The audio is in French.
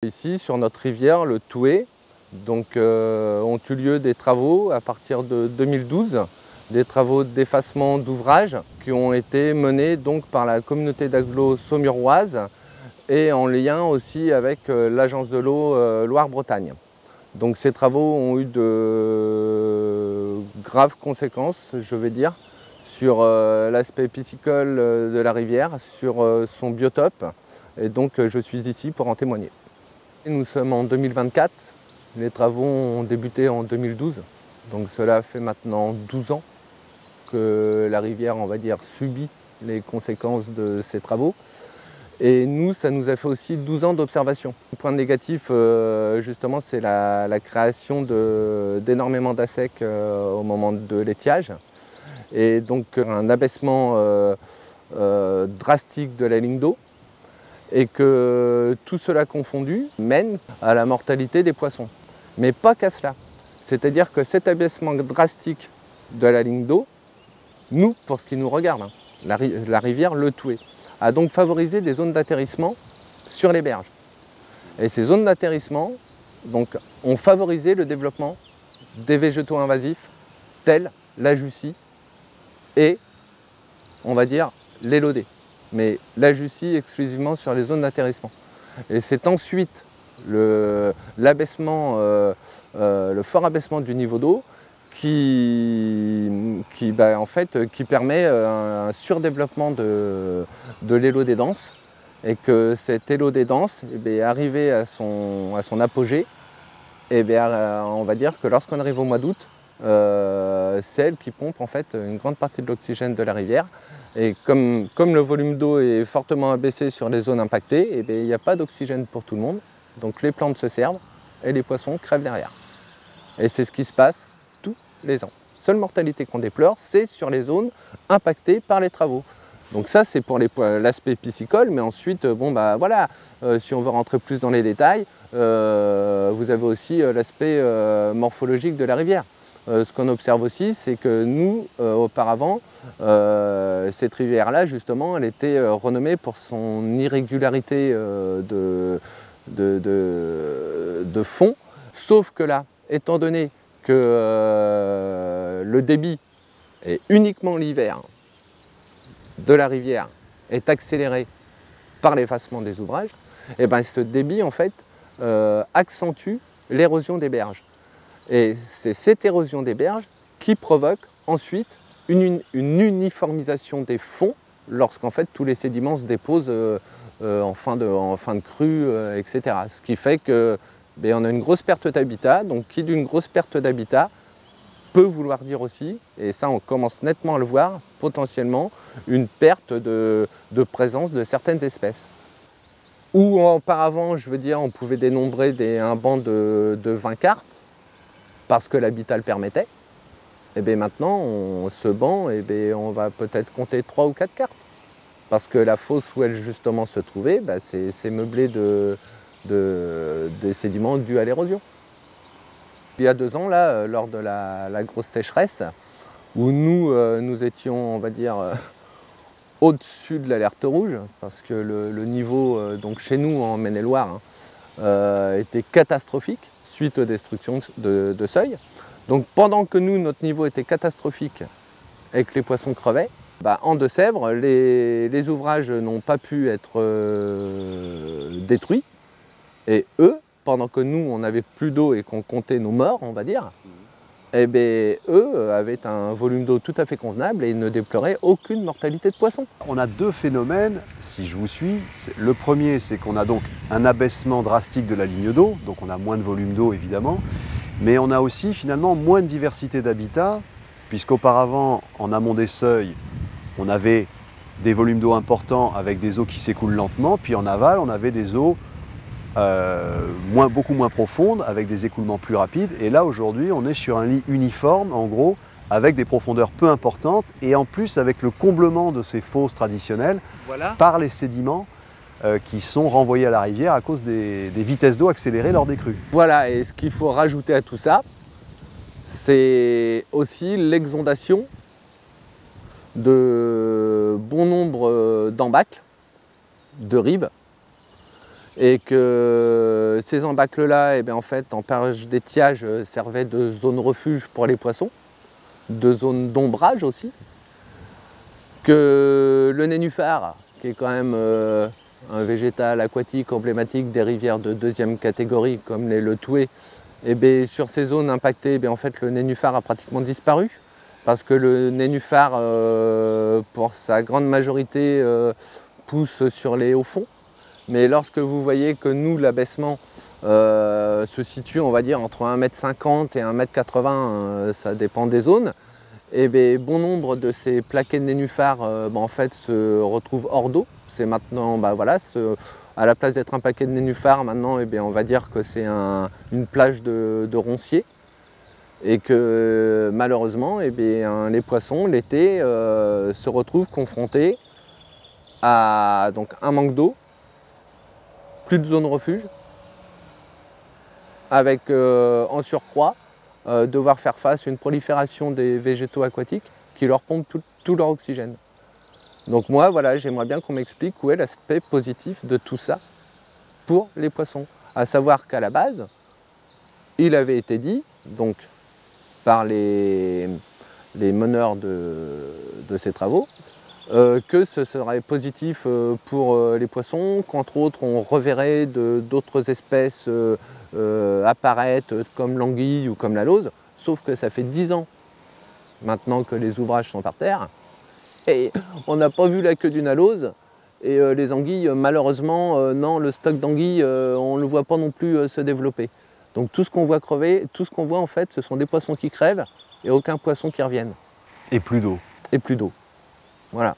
Ici, sur notre rivière, le Toué, ont eu lieu des travaux à partir de 2012, des travaux d'effacement d'ouvrages qui ont été menés par la communauté d'agglo saumuroise et en lien aussi avec l'agence de l'eau Loire-Bretagne. Donc ces travaux ont eu de graves conséquences, je vais dire, sur l'aspect piscicole de la rivière, sur son biotope, et donc je suis ici pour en témoigner. Nous sommes en 2024, les travaux ont débuté en 2012, donc cela fait maintenant 12 ans que la rivière, on va dire, subit les conséquences de ces travaux. Et nous, ça nous a fait aussi 12 ans d'observation. Le point négatif, justement, c'est la création d'énormément d'ASEC au moment de l'étiage. Et donc un abaissement drastique de la ligne d'eau. Et que tout cela confondu mène à la mortalité des poissons. Mais pas qu'à cela. C'est-à-dire que cet abaissement drastique de la ligne d'eau, nous, pour ce qui nous regarde, la rivière Le Toué, a donc favorisé des zones d'atterrissement sur les berges. Et ces zones d'atterrissement ont favorisé le développement des végétaux invasifs tels la jussie et, on va dire, l'élodée. Mais la jussie exclusivement sur les zones d'atterrissement. Et c'est ensuite le fort abaissement du niveau d'eau qui permet un surdéveloppement de l'élodée dense, et que cette élodée dense, arrivé à son apogée, on va dire que lorsqu'on arrive au mois d'août, c'est elle qui pompe en fait une grande partie de l'oxygène de la rivière. Et comme le volume d'eau est fortement abaissé sur les zones impactées, il n'y a pas d'oxygène pour tout le monde. Donc les plantes se servent et les poissons crèvent derrière. Et c'est ce qui se passe tous les ans. La seule mortalité qu'on déplore, c'est sur les zones impactées par les travaux. Donc ça, c'est pour l'aspect piscicole, mais ensuite, si on veut rentrer plus dans les détails, vous avez aussi l'aspect morphologique de la rivière. Ce qu'on observe aussi, c'est que nous, auparavant, cette rivière-là, justement, elle était renommée pour son irrégularité de fond. Sauf que là, étant donné que le débit est uniquement l'hiver de la rivière est accéléré par l'effacement des ouvrages, ce débit, en fait, accentue l'érosion des berges. Et c'est cette érosion des berges qui provoque ensuite une uniformisation des fonds lorsqu'en fait tous les sédiments se déposent en fin de crue, etc. Ce qui fait qu'on a une grosse perte d'habitat, donc qui d'une grosse perte d'habitat peut vouloir dire aussi, et ça on commence nettement à le voir, potentiellement une perte de présence de certaines espèces. Où auparavant, je veux dire, on pouvait dénombrer un banc de 20 carpes, parce que l'habitat le permettait, et maintenant, ce banc, on va peut-être compter 3 ou 4 carpes. Parce que la fosse où elle justement se trouvait, c'est meublé de sédiments dus à l'érosion. Il y a 2 ans, là, lors de la grosse sécheresse, où nous étions, on va dire, au-dessus de l'alerte rouge, parce que le niveau, chez nous en Maine-et-Loire, était catastrophique, suite aux destructions de seuil. Donc pendant que notre niveau était catastrophique et que les poissons crevaient, en Deux-Sèvres, les ouvrages n'ont pas pu être détruits. Et eux, pendant que nous, on n'avait plus d'eau et qu'on comptait nos morts, on va dire, eux avaient un volume d'eau tout à fait convenable et ne déploraient aucune mortalité de poissons. On a 2 phénomènes, si je vous suis. Le premier, c'est qu'on a donc un abaissement drastique de la ligne d'eau, donc on a moins de volume d'eau évidemment, mais on a aussi finalement moins de diversité d'habitat, puisqu'auparavant, en amont des seuils, on avait des volumes d'eau importants avec des eaux qui s'écoulent lentement, puis en aval, on avait des eaux beaucoup moins profondes, avec des écoulements plus rapides. Et là, aujourd'hui, on est sur un lit uniforme, en gros, avec des profondeurs peu importantes, et en plus avec le comblement de ces fosses traditionnelles par les sédiments qui sont renvoyés à la rivière à cause des vitesses d'eau accélérées lors des crues. Voilà, et ce qu'il faut rajouter à tout ça, c'est aussi l'exondation de bon nombre d'embâcles, de rives, Et que ces embâcles-là, eh bien, en fait, en période d'étiage, servaient de zone refuge pour les poissons, de zone d'ombrage aussi. Que le nénuphar, qui est quand même un végétal aquatique emblématique des rivières de deuxième catégorie, comme les le Toué, eh bien, sur ces zones impactées, eh bien, en fait, le nénuphar a pratiquement disparu. Parce que le nénuphar, pour sa grande majorité, pousse sur les hauts fonds. Mais lorsque vous voyez que nous, l'abaissement se situe, on va dire, entre 1,50 m et 1,80 m, ça dépend des zones, et bien, bon nombre de ces plaquets de nénuphars en fait, se retrouvent hors d'eau. C'est maintenant, voilà, à la place d'être un paquet de nénuphars, maintenant, bien, on va dire que c'est une plage de ronciers. Et que malheureusement, bien, les poissons, l'été, se retrouvent confrontés à donc, un manque d'eau, plus de zone refuge, avec en surcroît devoir faire face à une prolifération des végétaux aquatiques qui leur pompent tout leur oxygène. Donc moi, voilà, j'aimerais bien qu'on m'explique où est l'aspect positif de tout ça pour les poissons. À savoir qu'à la base, il avait été dit, donc par les meneurs de ces travaux, que ce serait positif pour les poissons, qu'entre autres on reverrait d'autres espèces apparaître comme l'anguille ou comme la lauze, sauf que ça fait 10 ans maintenant que les ouvrages sont par terre et on n'a pas vu la queue d'une alose et les anguilles, malheureusement, non, le stock d'anguilles, on ne le voit pas non plus se développer. Donc tout ce qu'on voit crever, tout ce qu'on voit en fait, ce sont des poissons qui crèvent et aucun poisson qui revienne. Et plus d'eau. Et plus d'eau. Voilà.